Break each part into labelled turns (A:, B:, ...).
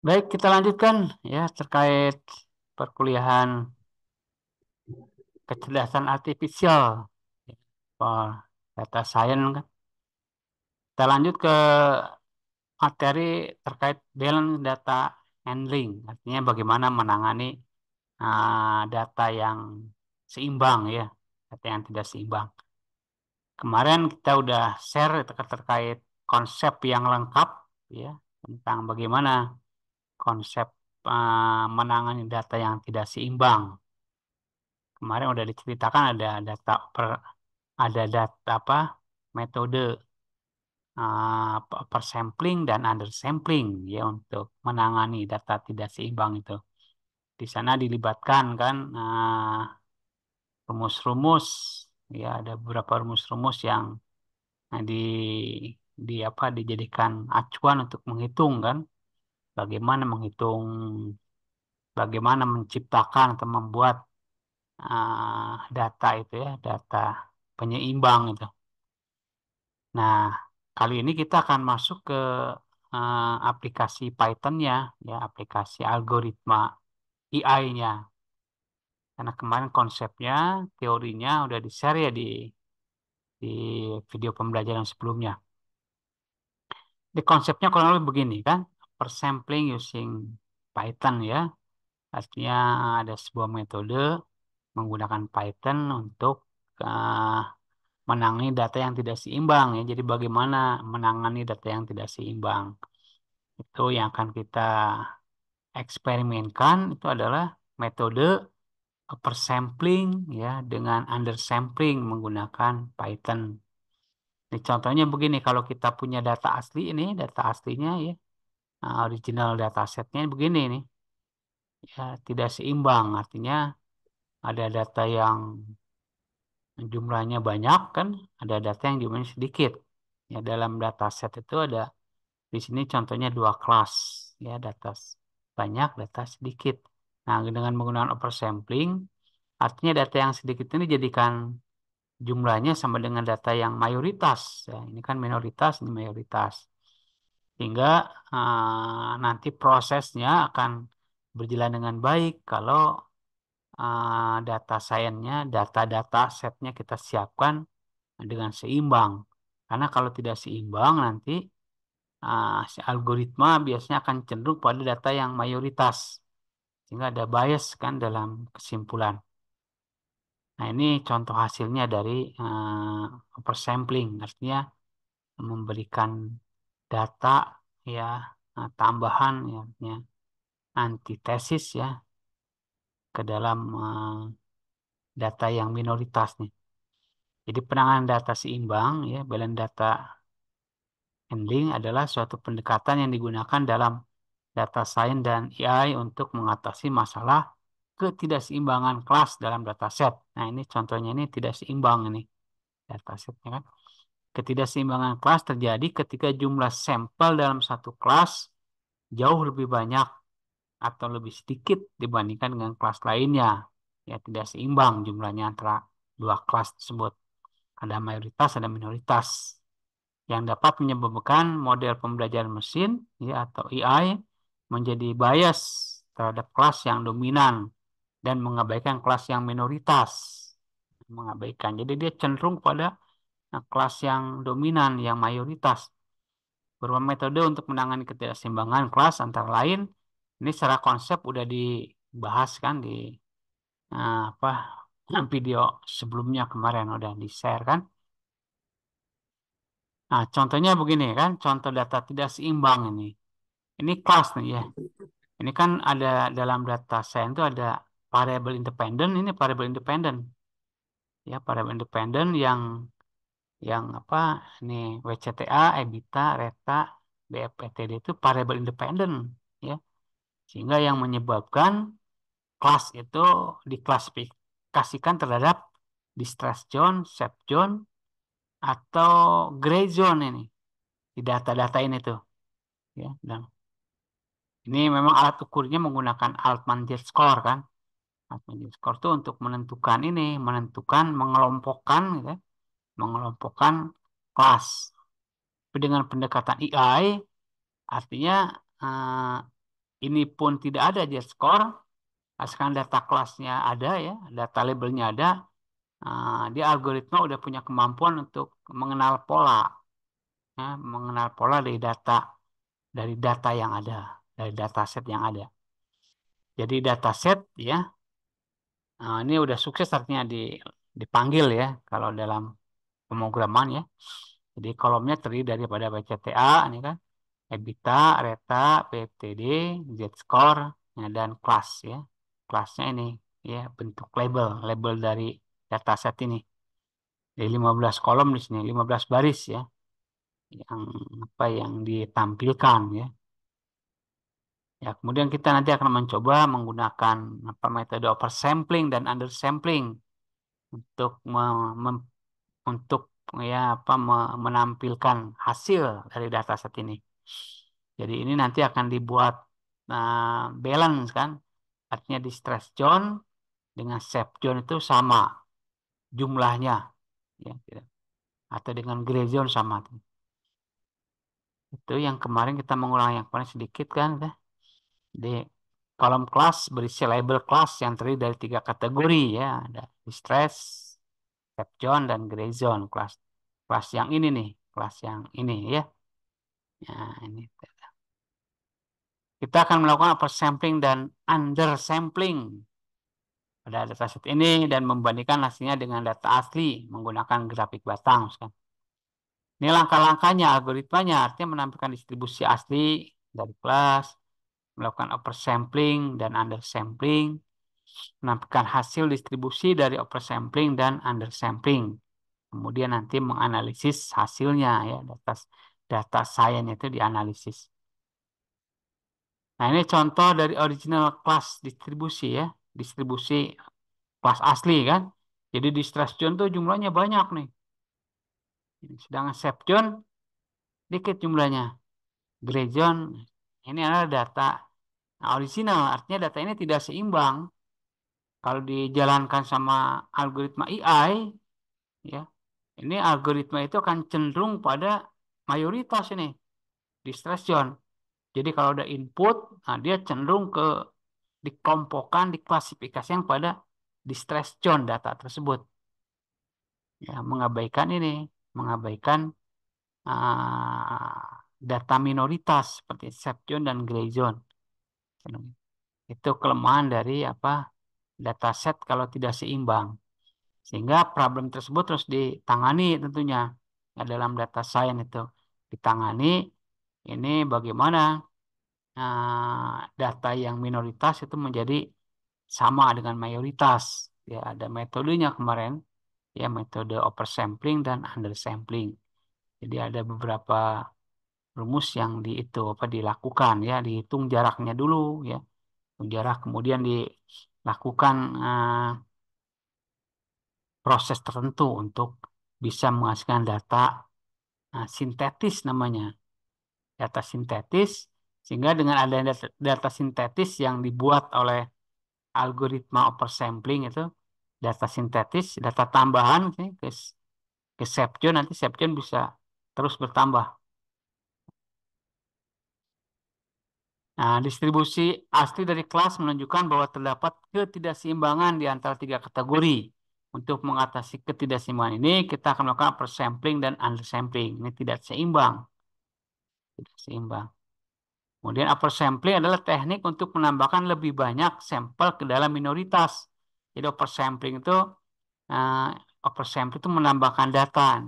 A: Baik, kita lanjutkan ya terkait perkuliahan kecerdasan artifisial, oh, data science kan. Kita lanjut ke materi terkait balance data handling, artinya bagaimana menangani data yang seimbang ya, data yang tidak seimbang. Kemarin kita udah share terkait konsep yang lengkap ya tentang bagaimana konsep menangani data yang tidak seimbang. Kemarin udah diceritakan ada data apa metode per sampling dan under sampling ya untuk menangani data tidak seimbang itu. Di sana dilibatkan kan rumus-rumus ya ada beberapa rumus-rumus yang di dijadikan acuan untuk menghitung kan bagaimana menghitung bagaimana menciptakan atau membuat data itu ya data penyeimbang itu. Nah, kali ini kita akan masuk ke aplikasi Python-nya, ya, aplikasi algoritma AI-nya. Karena kemarin konsepnya, teorinya udah di-share ya di video pembelajaran sebelumnya. Di konsepnya kurang lebih begini kan, per sampling using Python ya. Artinya ada sebuah metode menggunakan Python untuk uh, menangani data yang tidak seimbang ya. Jadi bagaimana menangani data yang tidak seimbang. Itu yang akan kita eksperimenkan itu adalah metode upper sampling ya dengan under sampling menggunakan Python. Ini contohnya begini, kalau kita punya data asli ini, data aslinya ya, original datasetnya begini nih, ya tidak seimbang. Artinya ada data yang jumlahnya banyak kan, ada data yang jumlahnya sedikit. Ya dalam dataset itu ada di sini contohnya dua kelas, ya data banyak, data sedikit. Nah, dengan menggunakan oversampling, artinya data yang sedikit ini dijadikan jumlahnya sama dengan data yang mayoritas. Ya, ini kan minoritas, ini mayoritas. Sehingga nanti prosesnya akan berjalan dengan baik kalau data science-nya, data-data setnya kita siapkan dengan seimbang. Karena kalau tidak seimbang nanti si algoritma biasanya akan cenderung pada data yang mayoritas. Sehingga ada bias kan dalam kesimpulan. Nah, ini contoh hasilnya dari oversampling, artinya memberikan data ya tambahan ya, artinya antitesis ya ke dalam data yang minoritas nih. Jadi penanganan data seimbang ya, balance data handling adalah suatu pendekatan yang digunakan dalam data science dan AI untuk mengatasi masalah ketidakseimbangan kelas dalam dataset. Nah, ini contohnya ini tidak seimbang ini datasetnya kan. Ketidakseimbangan kelas terjadi ketika jumlah sampel dalam satu kelas jauh lebih banyak atau lebih sedikit dibandingkan dengan kelas lainnya. Ya, tidak seimbang jumlahnya antara dua kelas tersebut. Ada mayoritas, ada minoritas. Yang dapat menyebabkan model pembelajaran mesin ya, atau AI menjadi bias terhadap kelas yang dominan dan mengabaikan kelas yang minoritas. Mengabaikan. Jadi dia cenderung pada kelas yang dominan, yang mayoritas. Beberapa metode untuk menangani ketidakseimbangan kelas antara lain ini secara konsep udah dibahas kan di apa video sebelumnya kemarin udah di-share kan. Nah, contohnya begini kan, contoh data tidak seimbang ini. Ini kelas nih ya. Ini kan ada dalam data science itu ada variable independen, ini variable independen. Ya, variable independen yang apa? Ini WCTA, EBITDA, RETA, BFPTD itu variable independen ya. Sehingga yang menyebabkan kelas itu diklasifikasikan terhadap distress zone, safe zone, atau gray zone ini di data-data ini tuh ya. Dan ini memang alat ukurnya menggunakan Altman-J score kan. Altman-J score itu untuk menentukan ini, menentukan mengelompokkan gitu, ya, mengelompokkan kelas. Tapi dengan pendekatan AI artinya ini pun tidak ada Z-score, asalkan data kelasnya ada ya, data labelnya ada, dia algoritma udah punya kemampuan untuk mengenal pola, ya, mengenal pola dari data yang ada, dari dataset yang ada. Jadi dataset ya, ini udah sukses artinya dipanggil ya kalau dalam pemrograman ya. Jadi kolomnya terdiri daripada BCTA, ini kan, EBITDA, Reta, PTD, Z-score, ya, dan kelas ya. Kelasnya ini ya bentuk label dari dataset ini. Jadi 15 kolom di sini, 15 baris ya yang yang ditampilkan ya. Ya, kemudian kita nanti akan mencoba menggunakan metode oversampling dan undersampling untuk untuk ya menampilkan hasil dari dataset ini. Jadi ini nanti akan dibuat balance kan, artinya di stress zone dengan safe zone itu sama jumlahnya, ya, gitu. Atau dengan gray zone sama. Itu yang kemarin kita mengulang yang kemarin sedikit kan, ya. Di kolom kelas berisi label kelas yang terdiri dari 3 kategori ya, ada distress, safe zone, dan gray zone. Kelas kelas yang ini nih, kelas yang ini ya. Nah, ini. Kita akan melakukan oversampling dan undersampling pada dataset ini dan membandingkan hasilnya dengan data asli menggunakan grafik batang. Ini langkah-langkahnya, algoritmanya, artinya menampilkan distribusi asli dari kelas, melakukan oversampling dan undersampling, menampilkan hasil distribusi dari oversampling dan undersampling. Kemudian nanti menganalisis hasilnya ya, data science itu dianalisis. Nah, ini contoh dari original class distribusi ya, distribusi kelas asli kan. Jadi di stress zone tuh jumlahnya banyak nih. Sedangkan safe zone dikit jumlahnya. Gray zone ini adalah data original, artinya data ini tidak seimbang. Kalau dijalankan sama algoritma AI, ya, ini algoritma itu akan cenderung pada mayoritas ini di stress zone. Jadi kalau ada input, nah dia cenderung ke dikelompokkan, diklasifikasikan pada di stress zone data tersebut. Ya, mengabaikan ini, mengabaikan data minoritas seperti safe zone dan gray zone. Itu kelemahan dari dataset kalau tidak seimbang. Sehingga problem tersebut terus ditangani tentunya. Ya, dalam data science itu ditangani ini bagaimana data yang minoritas itu menjadi sama dengan mayoritas. Ya, ada metodenya kemarin, ya metode oversampling dan undersampling. Jadi ada beberapa rumus yang dilakukan ya, dihitung jaraknya dulu ya, hitung jarak kemudian dilakukan proses tertentu untuk bisa menghasilkan data sintetis namanya, data sintetis, sehingga dengan adanya data sintetis yang dibuat oleh algoritma oversampling itu, data sintetis, data tambahan sih, ke Seption, nanti Seption bisa terus bertambah. Nah, distribusi asli dari kelas menunjukkan bahwa terdapat ketidakseimbangan di antara 3 kategori. Untuk mengatasi ketidakseimbangan ini, kita akan melakukan oversampling dan undersampling. Ini tidak seimbang. Tidak seimbang. Kemudian oversampling adalah teknik untuk menambahkan lebih banyak sampel ke dalam minoritas. Jadi uh, oversampling itu menambahkan data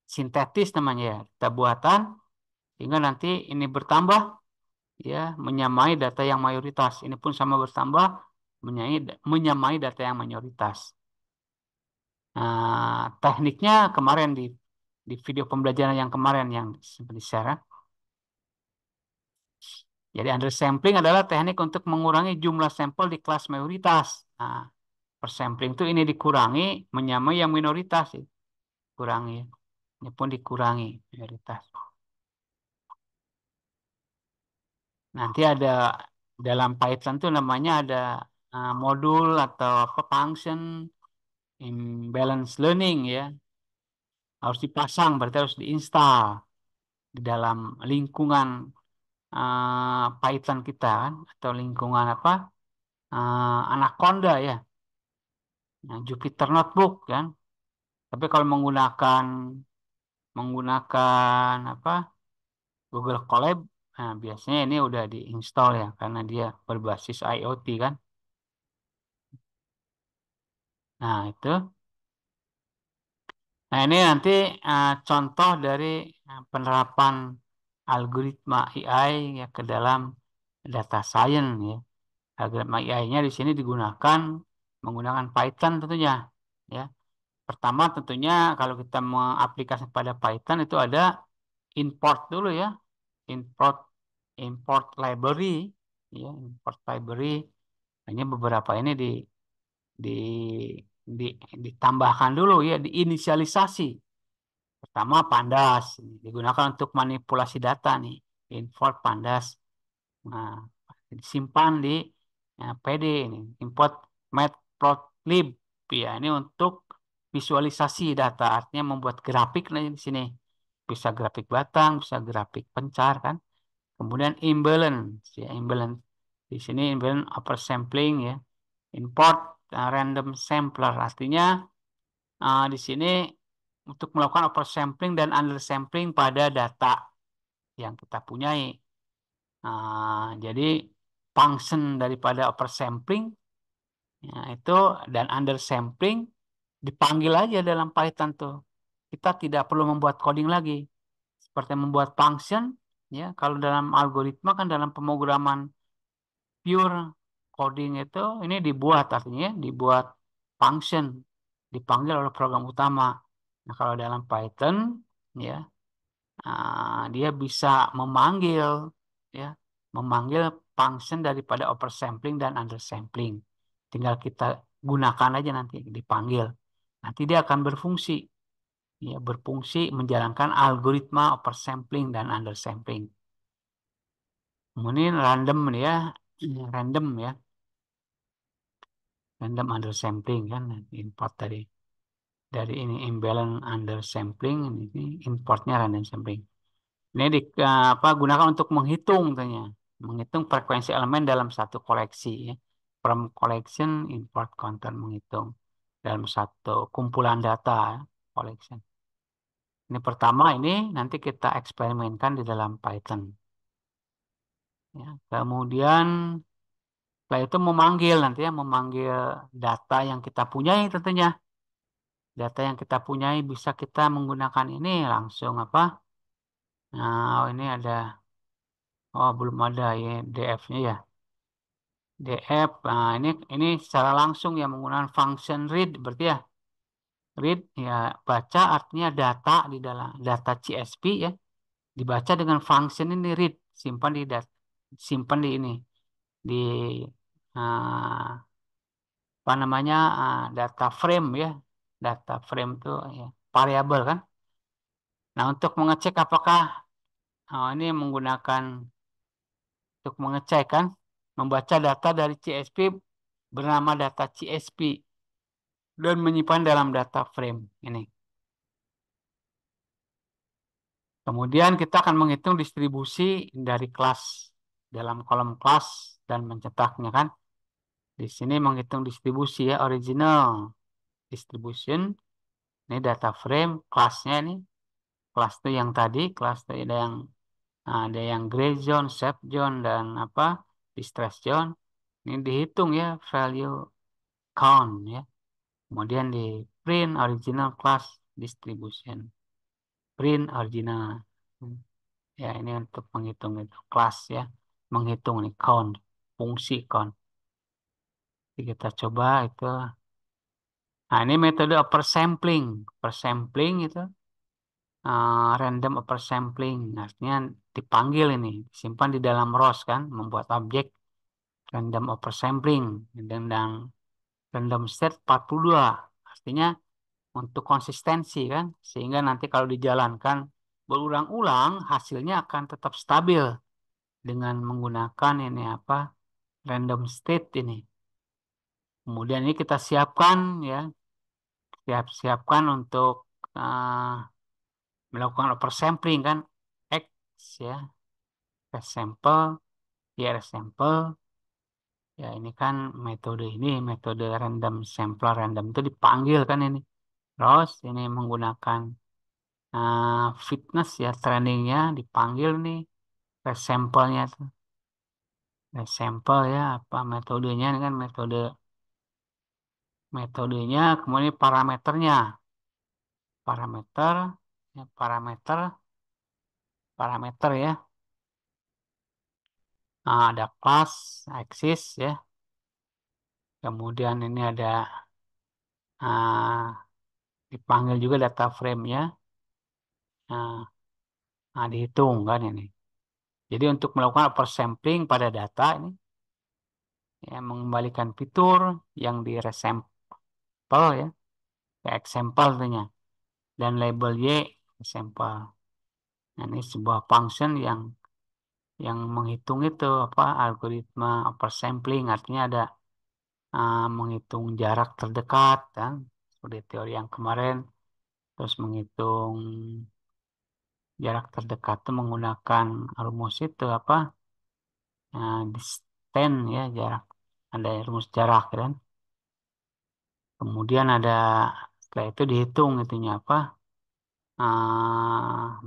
A: sintetis namanya ya, data buatan, sehingga nanti ini bertambah ya menyamai data yang mayoritas. Ini pun sama bertambah menyamai data yang mayoritas. Tekniknya kemarin di video pembelajaran yang kemarin yang seperti share. Jadi undersampling adalah teknik untuk mengurangi jumlah sampel di kelas mayoritas. Nah, persampling itu ini dikurangi menyamai yang minoritas. Kurangi. Ini pun dikurangi mayoritas. Nanti ada dalam Python tuh namanya ada modul atau function imbalance learning ya. Harus dipasang, berarti harus diinstal di dalam lingkungan Python kita kan, atau lingkungan apa, Anaconda ya, nah, Jupyter Notebook kan. Tapi kalau menggunakan apa, Google Colab, nah, biasanya ini udah diinstal ya, karena dia berbasis IoT kan. Nah itu, nah ini nanti contoh dari penerapan algoritma AI ya ke dalam data science ya. Algoritma AI-nya di sini digunakan menggunakan Python tentunya ya. Pertama tentunya kalau kita mengaplikasikan pada Python itu ada import dulu ya, import import library ya, import library. Hanya beberapa ini di, ditambahkan dulu ya, diinisialisasi. Pertama Pandas digunakan untuk manipulasi data nih, import Pandas. Nah, disimpan di PD ini, import matplotlib ya, ini untuk visualisasi data, artinya membuat grafik nih di sini. Bisa grafik batang, bisa grafik pencar kan. Kemudian imbalance ya, imbalance. Di sini imbalance upper sampling ya. Import random sampler, artinya di sini untuk melakukan oversampling dan undersampling pada data yang kita punyai. Jadi function daripada oversampling ya, itu dan undersampling dipanggil aja dalam Python tuh. Kita tidak perlu membuat coding lagi. Seperti membuat function ya, kalau dalam algoritma kan dalam pemrograman pure coding itu ini dibuat, artinya dibuat function dipanggil oleh program utama. Nah, kalau dalam Python ya, dia bisa memanggil ya, memanggil function daripada oversampling dan undersampling. Tinggal kita gunakan aja nanti dipanggil. Nanti dia akan berfungsi ya, berfungsi menjalankan algoritma oversampling dan undersampling. Kemudian random ya, random ya, random undersampling kan, import dari ini imbalance undersampling, ini importnya random sampling. Ini gunakan untuk menghitung tentunya, menghitung frekuensi elemen dalam satu koleksi ya. From collection, import counter, menghitung dalam satu kumpulan data ya, collection. Ini pertama, ini nanti kita eksperimenkan di dalam Python. Ya. Kemudian setelah itu memanggil nanti ya, memanggil data yang kita punyai tentunya. Data yang kita punyai bisa kita menggunakan ini langsung apa? Nah, ini ada, oh belum ada ya DF-nya ya. DF, nah ini secara langsung ya menggunakan function read, berarti ya read ya, baca artinya data di dalam data CSV ya, dibaca dengan function ini read, simpan di simpan di ini di ah, apa namanya, data frame ya, data frame itu ya variabel kan. Nah untuk mengecek apakah ini menggunakan untuk mengecek kan, membaca data dari CSV bernama data CSV dan menyimpan dalam data frame ini. Kemudian kita akan menghitung distribusi dari kelas dalam kolom kelas dan mencetaknya kan. Di sini menghitung distribusi ya, original distribution. Ini data frame, kelasnya ini. Kelas itu yang tadi, kelas itu ada yang gray zone, safe zone, dan apa, distress zone. Ini dihitung ya, value count ya. Kemudian di print original class distribution. Print original. Ya, ini untuk menghitung itu kelas ya. Menghitung nih count, fungsi count. Jadi kita coba itu. Nah, ini metode upper sampling. Upper sampling itu random upper sampling. Artinya dipanggil ini, disimpan di dalam rows kan, membuat objek random upper sampling dan random set 42. Artinya untuk konsistensi kan, sehingga nanti kalau dijalankan berulang-ulang hasilnya akan tetap stabil dengan menggunakan ini apa, random state ini. Kemudian ini kita siapkan ya, siapkan untuk melakukan oversampling kan, X ya, Test sample, IRS sample. Ya ini kan metode random sampler random itu dipanggil kan ini. Terus ini menggunakan fitness ya trainingnya dipanggil nih test sampelnya tuh. Test sample ya apa metodenya ini kan metodenya kemudian parameternya. Parameter ya, parameter ya. Nah, ada class, axis ya. Kemudian ini ada ah, dipanggil juga data frame-nya. Nah, nah, dihitung kan ini. Jadi untuk melakukan upper sampling pada data ini ya mengembalikan fitur yang di resample ya, ke example tentunya dan label Y sampel. Nah, ini sebuah function yang menghitung itu apa algoritma upper sampling artinya ada menghitung jarak terdekat kan seperti teori yang kemarin terus menghitung jarak terdekat itu menggunakan rumus itu apa distance ya jarak ada rumus jarak kan kemudian ada setelah itu dihitung itunya apa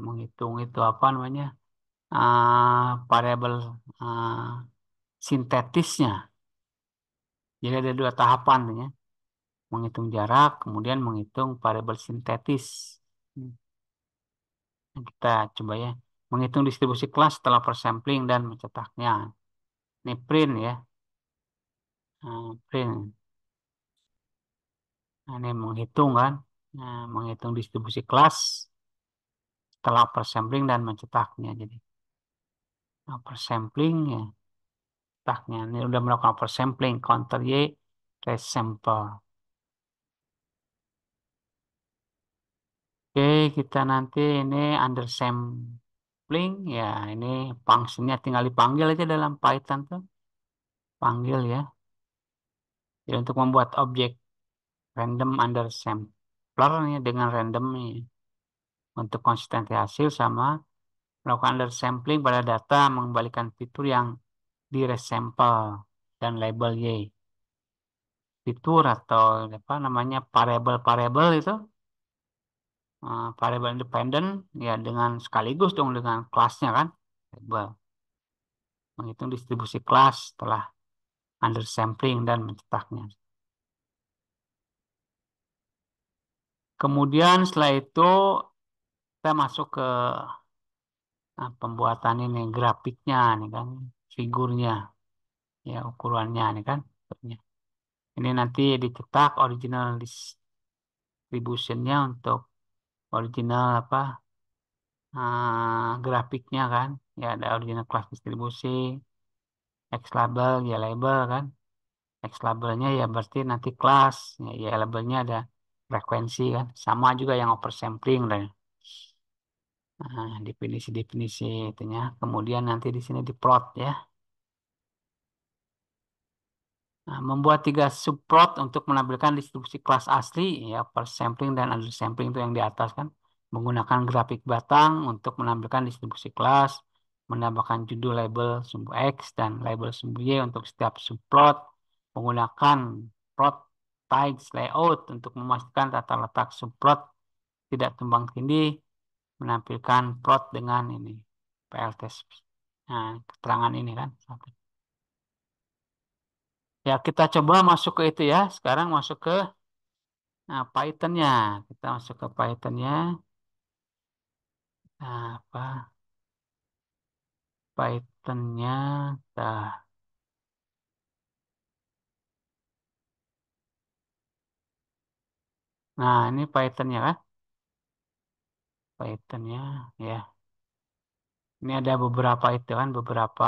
A: menghitung itu apa namanya variabel ah, sintetisnya jadi ada dua tahapan ya menghitung jarak kemudian menghitung variabel sintetis. Kita coba ya menghitung distribusi kelas setelah persampling dan mencetaknya ini print ya. Print. Nah, ini menghitung kan. Nah, menghitung distribusi kelas setelah persampling dan mencetaknya. Jadi, persampling ya, cetaknya. Ini udah melakukan persampling, counter Y, resample. Oke, kita nanti ini under sampling. Ya, ini fungsinya tinggal dipanggil aja dalam Python tuh. Panggil ya. Jadi untuk membuat objek random under sampler nih dengan random nih. Untuk konsistensi hasil sama melakukan undersampling pada data mengembalikan fitur yang di resample dan label Y. Fitur atau apa namanya variable itu variable independent ya dengan sekaligus dong dengan kelasnya kan label menghitung distribusi kelas setelah undersampling dan mencetaknya. Kemudian setelah itu kita masuk ke pembuatan ini grafiknya nih kan figurnya ya ukurannya nih kan. Ini nanti dicetak original distributionnya untuk original apa grafiknya kan. Ya ada original class distribusi, X label, ya label kan. X labelnya ya berarti nanti kelas, ya labelnya ada frekuensi kan. Sama juga yang oversampling dan definisi-definisi itunya. Kemudian nanti di sini diplot ya. Nah, membuat tiga subplot untuk menampilkan distribusi kelas asli, ya per sampling dan under sampling itu yang di atas kan, menggunakan grafik batang untuk menampilkan distribusi kelas, menambahkan judul label sumbu X dan label sumbu Y untuk setiap subplot, menggunakan plot types layout untuk memastikan tata letak subplot tidak tumbang tindih, menampilkan plot dengan ini PLT. Nah, keterangan ini kan. Ya, kita coba masuk ke itu ya. Sekarang masuk ke Python-nya. Kita masuk ke Python-nya. Nah, apa? Python-nya. Nah, nah, ini Python-nya kan? Python-nya. Ya. Ini ada beberapa itu kan. Beberapa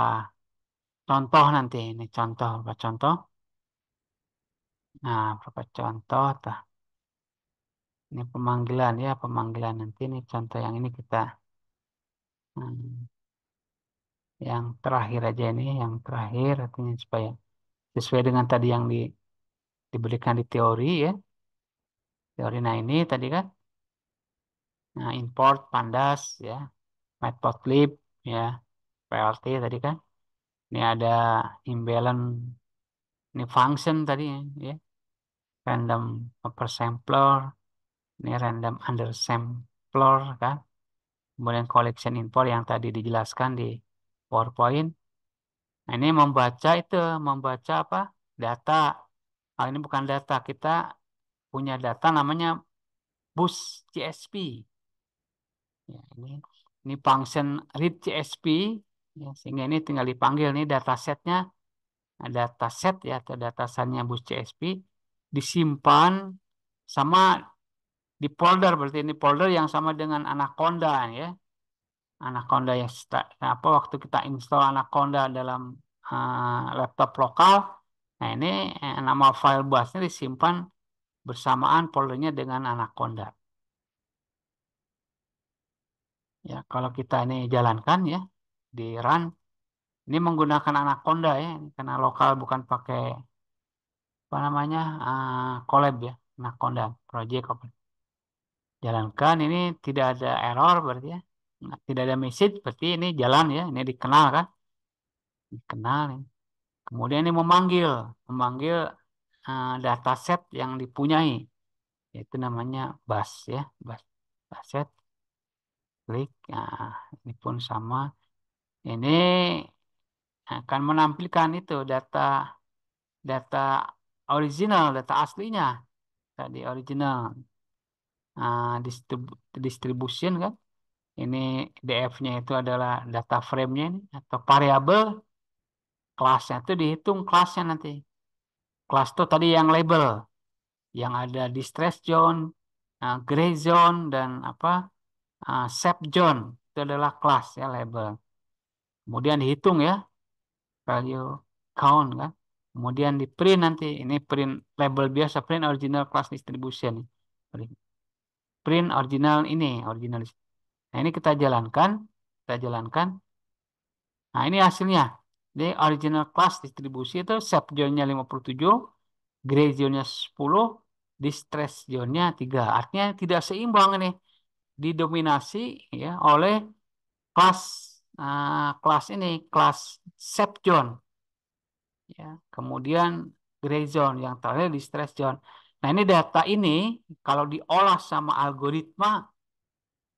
A: contoh nanti. Ini contoh. Apa contoh? Nah, beberapa contoh. Tah. Ini pemanggilan ya. Pemanggilan nanti. Ini contoh yang ini kita. hmm, yang terakhir aja ini. Yang terakhir. Artinya supaya sesuai dengan tadi yang diberikan di teori ya. Teori nah ini tadi kan. Nah, import pandas ya, matplotlib ya. PLT tadi kan. Ini ada imbalance, ini function tadi ya. Random upper sampler, ini random under sampler kan. Kemudian collection info yang tadi dijelaskan di PowerPoint. Nah, ini membaca itu, membaca apa? Data. Ah, ini bukan data, kita punya data namanya bus CSP. Ya, ini function read CSP, ya, sehingga ini tinggal dipanggil nih datasetnya, nah, dataset ya atau datasannya bus CSP disimpan sama di folder, berarti ini folder yang sama dengan Anaconda ya. Anaconda yang apa waktu kita install Anaconda dalam laptop lokal. Nah, ini nama file busnya disimpan bersamaan foldernya dengan Anaconda. Ya, kalau kita ini jalankan ya di run, ini menggunakan Anaconda ya, karena lokal bukan pakai apa namanya collab ya, Anaconda project open. Jalankan ini tidak ada error berarti ya, nah, tidak ada message berarti ini jalan ya, ini dikenal kan, dikenal. Ya. Kemudian ini memanggil, memanggil dataset yang dipunyai, yaitu namanya bus ya, bus dataset, klik, nah ini pun sama, ini akan menampilkan itu data data original, data aslinya tadi original distribution kan. Ini DF-nya itu adalah data frame-nya ini atau variabel kelasnya itu dihitung kelasnya nanti. Kelas itu tadi yang label, yang ada distress zone, gray zone dan apa safe zone itu adalah kelas ya label. Kemudian dihitung ya value count kan. Kemudian di print nanti ini print label biasa print original class distribution. Print original ini original. Nah, ini kita jalankan. Nah, ini hasilnya. Di original class distribusi itu subzone-nya 57, gray zone-nya 10, distress zone-nya 3. Artinya tidak seimbang ini. Didominasi ya oleh kelas kelas ini, kelas subzone ya. Kemudian gray zone yang terakhir distress zone. Nah, ini data ini kalau diolah sama algoritma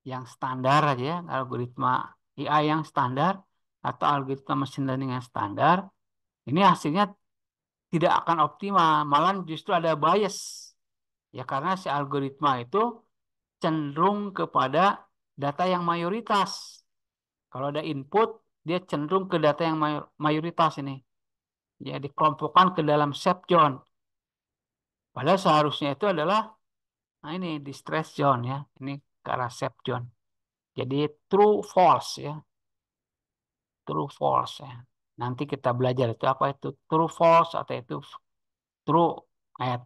A: yang standar aja ya, algoritma AI yang standar atau algoritma machine learning yang standar, ini hasilnya tidak akan optimal, malah justru ada bias. Ya karena si algoritma itu cenderung kepada data yang mayoritas. Kalau ada input, dia cenderung ke data yang mayoritas ini. Ya dikelompokkan ke dalam subzone. Padahal seharusnya itu adalah nah ini distress zone ya. Ini ke arah subzone. Jadi true false ya. True false ya. Nanti kita belajar itu apa itu true false atau itu true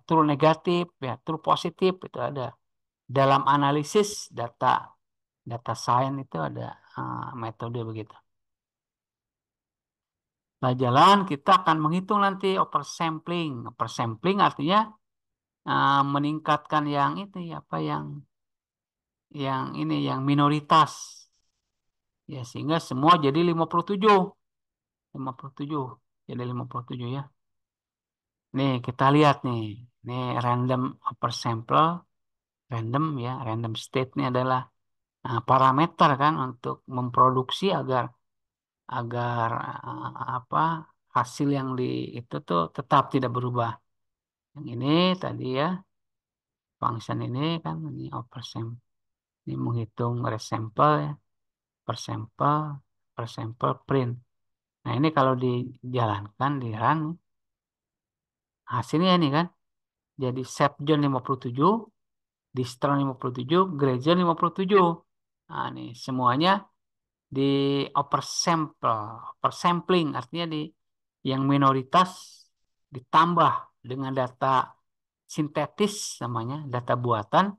A: true negatif ya, true positif itu ada. Dalam analisis data data science itu ada metode begitu. Nah, jalan kita akan menghitung nanti oversampling. Oversampling artinya meningkatkan yang itu ya, apa yang ini yang minoritas. Ya sehingga semua jadi 57. 57. Jadi 57 ya. Nih, kita lihat nih. Ini random upper sample, random ya, random state ini adalah parameter kan untuk memproduksi agar agar apa hasil yang di itu tuh tetap tidak berubah. Yang ini tadi ya, function ini kan ini upper sample, ini menghitung resample ya, per sampel print. Nah, ini kalau dijalankan di run hasilnya ini kan jadi Sepjon 57, Distron 57, Grazon 57. Nah, ini semuanya di oversample, oversampling artinya di yang minoritas ditambah dengan data sintetis namanya, data buatan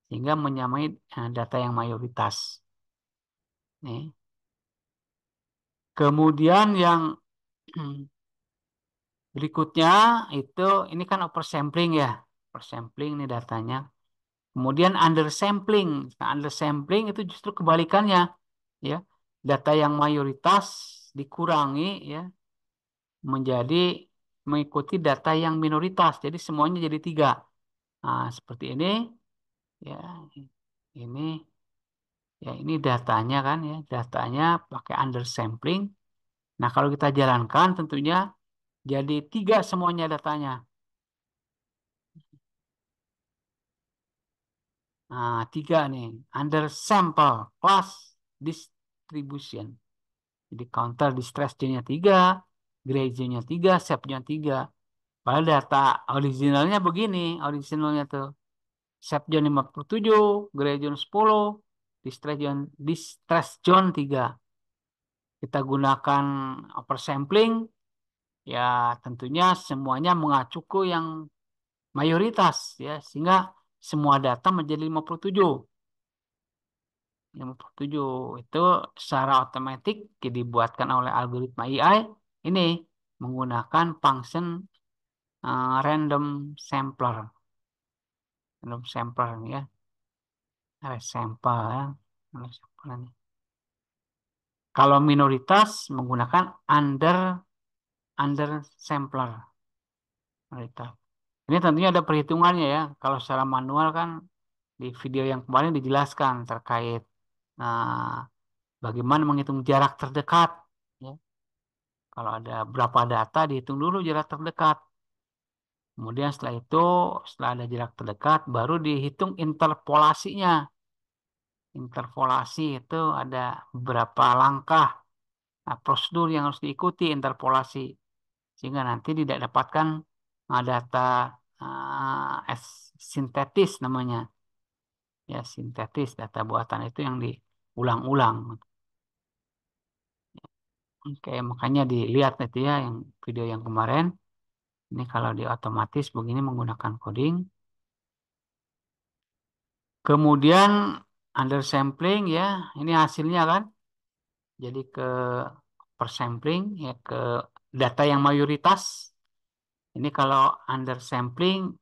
A: sehingga menyamai data yang mayoritas. Nih. Kemudian yang berikutnya itu ini kan oversampling ya. Oversampling ini datanya. Kemudian undersampling. Nah, undersampling itu justru kebalikannya, ya. data yang mayoritas dikurangi ya menjadi mengikuti data yang minoritas. Jadi semuanya jadi tiga. Nah, seperti ini ya ini ya ini datanya kan ya datanya pakai undersampling. Nah kalau kita jalankan tentunya jadi tiga semuanya datanya. Nah tiga nih undersample plus distribution. Jadi counter distress nya tiga, gray nya tiga, shape nya tiga. Padahal data originalnya begini, originalnya tuh shape zone 57, gray zone 10, distress zone 3. Kita gunakan oversampling, ya tentunya semuanya mengacu ke yang mayoritas ya sehingga semua data menjadi 57. 57 itu secara otomatis dibuatkan oleh algoritma AI ini menggunakan function random sampler. Random sampler ya, sampel ya. Random sampler ini. Kalau minoritas menggunakan under sampler. Minoritas. Ini tentunya ada perhitungannya ya. Kalau secara manual kan di video yang kemarin dijelaskan terkait nah, bagaimana menghitung jarak terdekat. Ya. Kalau ada berapa data dihitung dulu jarak terdekat. Kemudian setelah itu, setelah ada jarak terdekat, baru dihitung interpolasinya. Interpolasi itu ada beberapa langkah, nah, prosedur yang harus diikuti interpolasi. Sehingga nanti tidak dapatkan data sintetis namanya. Ya, sintetis data buatan itu yang diulang-ulang. Oke, makanya dilihat itu ya yang video yang kemarin. Ini kalau di otomatis begini menggunakan coding. Kemudian undersampling ya, ini hasilnya kan. Jadi ke persampling ya ke data yang mayoritas. Ini kalau undersampling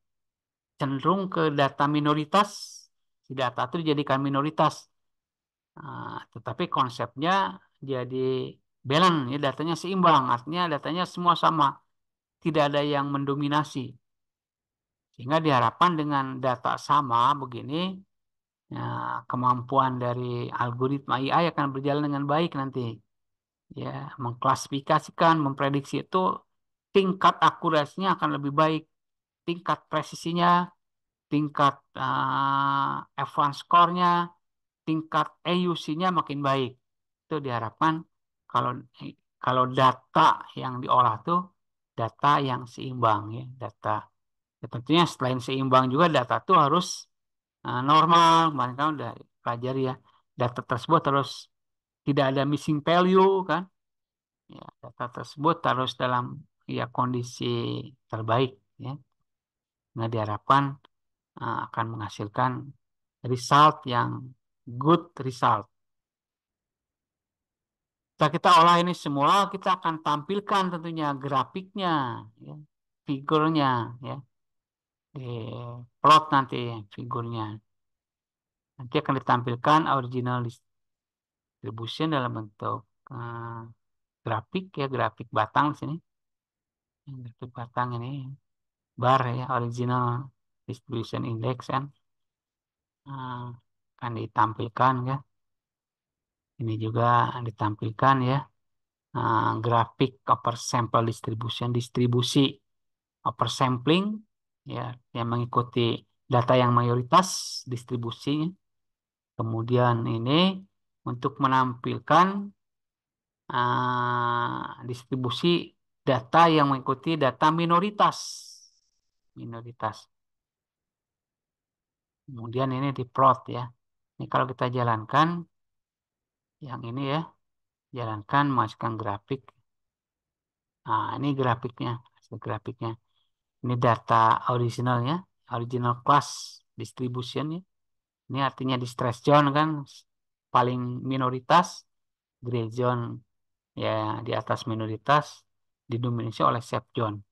A: cenderung ke data minoritas. Si data itu dijadikan minoritas. Nah, tetapi konsepnya jadi balance ya datanya seimbang. Artinya datanya semua sama. Tidak ada yang mendominasi. Sehingga diharapkan dengan data sama begini ya, kemampuan dari algoritma AI akan berjalan dengan baik nanti. Ya, mengklasifikasikan, memprediksi itu tingkat akurasinya akan lebih baik, tingkat presisinya, tingkat advance score-nya, tingkat AUC-nya makin baik. Itu diharapkan kalau kalau data yang diolah tuh data yang seimbang ya, data. Ya, tentunya selain seimbang juga data tuh harus normal. Kemarin kan udah pelajari ya, data tersebut harus tidak ada missing value kan. Ya, data tersebut harus dalam ya kondisi terbaik ya. Nah, diharapkan akan menghasilkan result yang good result. Setelah kita olah ini semua, kita akan tampilkan tentunya grafiknya, ya, figurnya, ya, di plot nanti figurnya. Nanti akan ditampilkan original distribution dalam bentuk grafik ya, grafik batang di sini. Grafik batang ini bar ya, original distribution index kan. Akan ditampilkan ya. Ini juga ditampilkan ya. Grafik oversample distribution, distribusi oversampling ya yang mengikuti data yang mayoritas distribusinya. Kemudian ini untuk menampilkan distribusi data yang mengikuti data minoritas. Minoritas. Kemudian ini diplot ya. Ini kalau kita jalankan yang ini ya, jalankan masukkan grafik. Nah, ini grafiknya, hasil grafiknya. Ini data originalnya, original class distribution ya. Ini artinya di stress zone kan paling minoritas, gray zone ya di atas minoritas, didominasi oleh safe zone.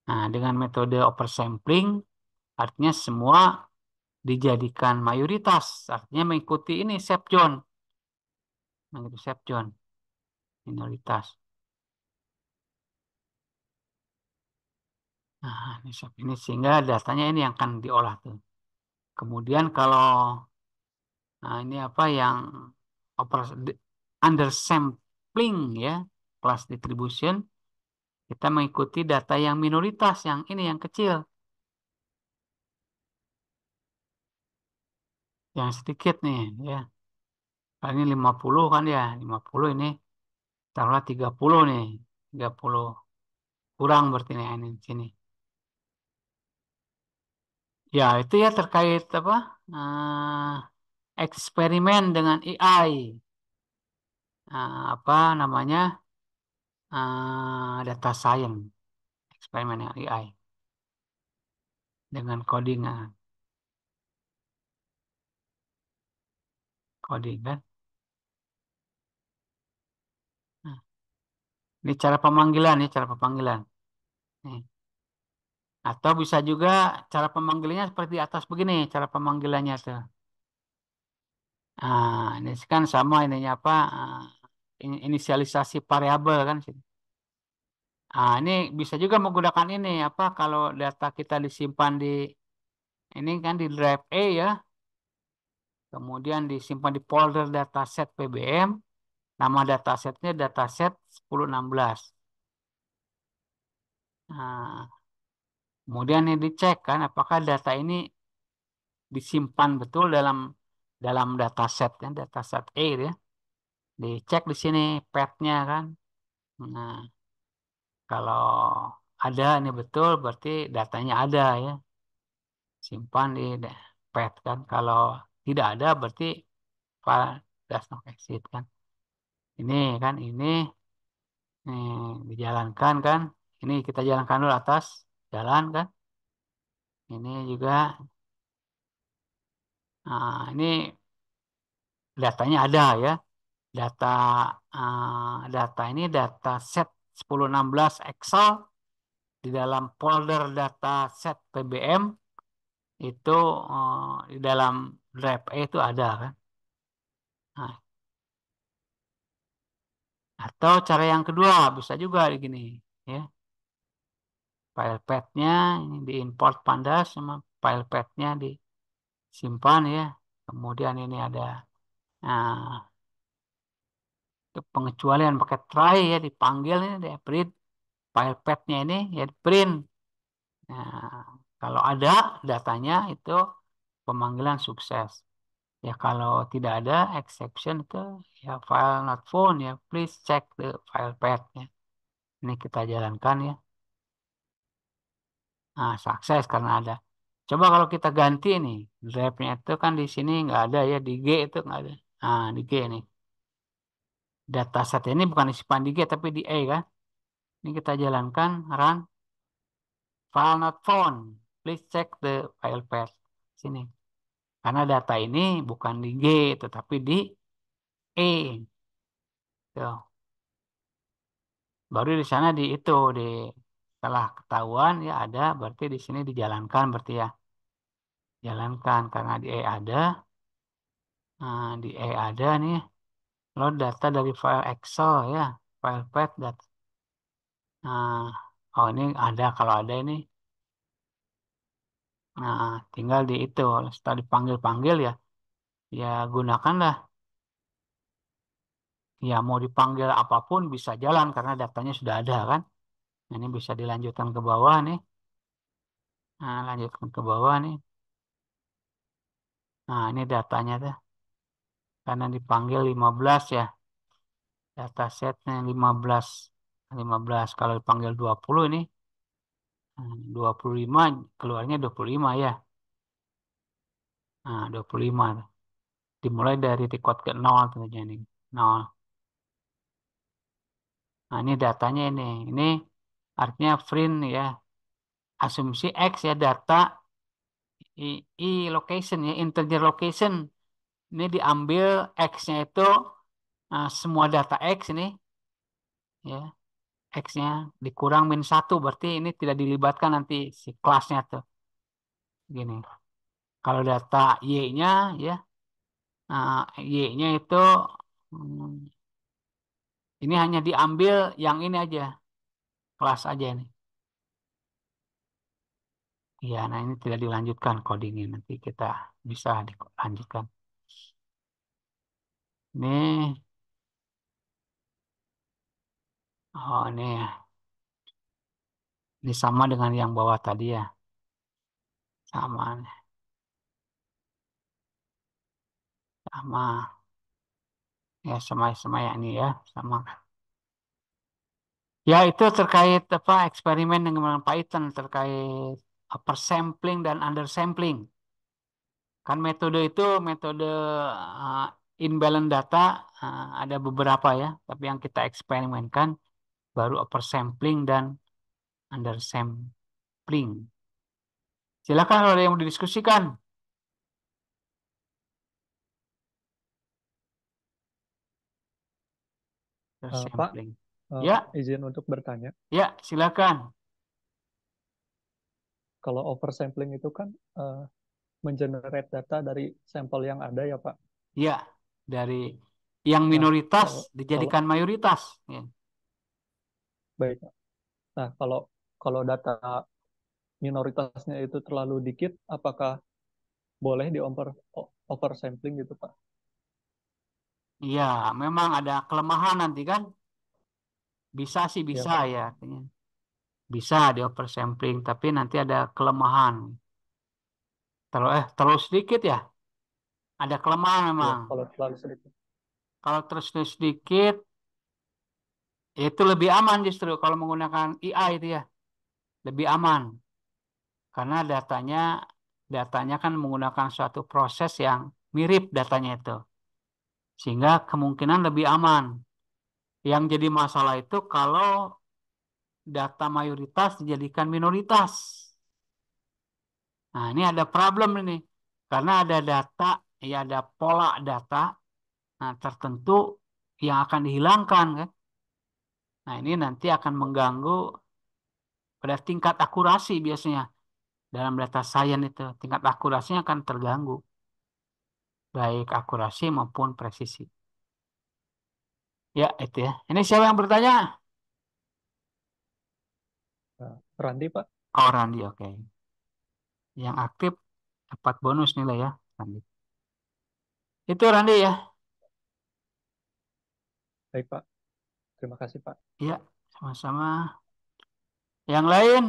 A: Nah, dengan metode oversampling artinya semua dijadikan mayoritas, artinya mengikuti ini safe zone. exception, minoritas. Nah, ini sehingga datanya ini yang akan diolah tuh. Kemudian kalau ini apa yang undersampling ya, class distribution, kita mengikuti data yang minoritas, yang ini yang kecil, yang sedikit nih ya. Kali ini 50 kan ya, 50 ini taruhlah 30 nih, 30 kurang berarti nih ini sini. Ya, itu ya terkait apa? Eksperimen dengan AI. Apa namanya? Data science, eksperimen dengan AI dengan coding, coding kan. Nah, ini cara pemanggilan ya, cara pemanggilan. Nih. Atau bisa juga cara pemanggilannya seperti di atas begini, cara pemanggilannya tuh. Ini kan sama ininya apa? Inisialisasi variabel kan. Ini bisa juga menggunakan ini apa kalau data kita disimpan di ini kan di drive A ya, kemudian disimpan di folder dataset PBM, nama datasetnya dataset 1016. Nah, kemudian ini dicek kan apakah data ini disimpan betul dalam dalam dataset kan, dataset A ya. Dicek di sini path-nya kan. Nah, kalau ada ini betul berarti datanya ada ya. Simpan di path kan. Kalau tidak ada berarti file does not exist kan. Ini kan dijalankan kan. Ini kita jalankan dulu atas jalan kan. Ini juga ini datanya ada ya. Data data ini data set 1016 Excel di dalam folder data set PBM itu di dalam drive A itu ada kan. Nah, atau cara yang kedua bisa juga begini ya. File path-nya ini diimport pandas sama file path-nya disimpan ya. Kemudian ini ada nah, pengecualian pakai try ya dipanggil ini di print file path-nya ini ya di print. Nah, kalau ada datanya itu pemanggilan sukses. Ya kalau tidak ada exception itu ya file not found ya please check the file path ya. Ini kita jalankan ya. Nah, sukses karena ada. Coba kalau kita ganti nih, drive-nya itu kan di sini nggak ada ya, di G itu nggak ada. Nah, di G nih. Dataset ini bukan disimpan di G tapi di E kan. Ini kita jalankan run file not found. Please check the file path. Sini. Karena data ini bukan di G tetapi di E. Tuh. Baru di sana di itu di setelah ketahuan ya ada berarti di sini dijalankan berarti ya. Jalankan karena di E ada. Nah, di E ada nih. Load data dari file Excel ya. File path data. Nah, oh ini ada kalau ada ini. Nah, tinggal di itu setelah dipanggil-panggil ya. Ya gunakanlah. Ya mau dipanggil apapun bisa jalan karena datanya sudah ada kan. Nah, ini bisa dilanjutkan ke bawah nih. Nah, lanjutkan ke bawah nih. Nah, ini datanya tuh. Karena dipanggil 15 ya. Datasetnya 15. 15. Kalau dipanggil 20 ini. 25 keluarnya 25 ya. Nah, 25. Dimulai dari titik ke 0 tentunya ini. 0. Nah, ini datanya ini. Ini artinya print ya. Asumsi X ya data location ya, integer location. Ini diambil X-nya itu semua data X ini ya. X-nya dikurang min 1 berarti ini tidak dilibatkan nanti si kelasnya tuh. Gini. Kalau data Y-nya ya, Y-nya itu Hmm, Ini hanya diambil yang ini aja, kelas aja ini. Iya, nah ini tidak dilanjutkan codingnya. Nanti kita bisa dilanjutkan. Ini, oh ini ya. Ini sama dengan yang bawah tadi ya. Sama, sama. Ya, sama yang ini ya. Sama. Ya, itu terkait apa eksperimen dengan Python terkait upper sampling dan under sampling. Kan metode itu metode imbalance data ada beberapa ya, tapi yang kita eksperimenkan baru upper sampling dan under sampling. Silakan kalau ada yang mau didiskusikan. Under
B: Pak,
A: sampling. Ya,
B: izin untuk bertanya.
A: ya, silakan.
B: Kalau oversampling itu kan mengenerate data dari sampel yang ada ya, Pak.
A: Ya, dari yang
B: Nah,
A: minoritas
B: kalau kalau
A: dijadikan mayoritas. Ya.
B: baik, Pak. Nah, kalau kalau data minoritasnya itu terlalu dikit, apakah boleh di oversampling gitu, Pak?
A: Iya, memang ada kelemahan nanti kan. Bisa sih
B: Ya,
A: bisa
B: Pak.
A: ya. Artinya. Bisa di oversampling, tapi nanti ada kelemahan. Terlalu sedikit ya. Ada kelemahan
B: Ya,
A: memang.
B: kalau terlalu sedikit.
A: Kalau terus sedikit, itu lebih aman justru kalau menggunakan IA itu ya. Lebih aman. Karena datanya kan menggunakan suatu proses yang mirip datanya itu. Sehingga kemungkinan lebih aman. Yang jadi masalah itu kalau data mayoritas dijadikan minoritas. Nah, ini ada problem ini. Karena ada data, ya ada pola data tertentu yang akan dihilangkan kan. Nah, ini nanti akan mengganggu pada tingkat akurasi biasanya dalam data science itu. Tingkat akurasinya akan terganggu, baik akurasi maupun presisi. Ya, itu ya. Ini siapa yang bertanya?
B: Nah, Randi, Pak.
A: Oh, Randi, oke. Yang aktif dapat bonus nilai ya, Randi. Itu Randi ya.
B: Baik, Pak. Terima kasih, Pak.
A: Ya, sama-sama. Yang lain?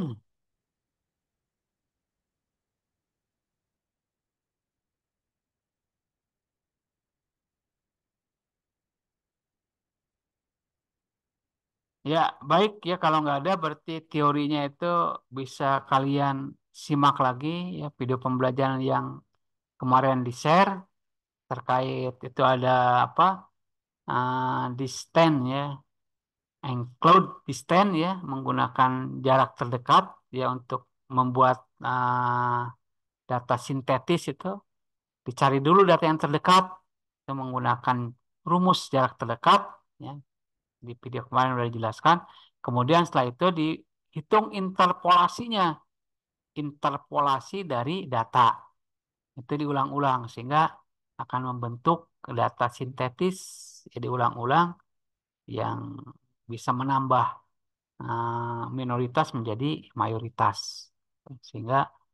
A: Ya, baik ya kalau nggak ada berarti teorinya itu bisa kalian simak lagi ya video pembelajaran yang kemarin di-share terkait itu ada apa distance ya, enclosed distance ya menggunakan jarak terdekat ya untuk membuat data sintetis itu dicari dulu data yang terdekat itu menggunakan rumus jarak terdekat ya. Di video kemarin sudah dijelaskan. Kemudian setelah itu dihitung interpolasinya, interpolasi dari data. Itu diulang-ulang sehingga akan membentuk data sintetis ya diulang-ulang yang bisa menambah minoritas menjadi mayoritas. Sehingga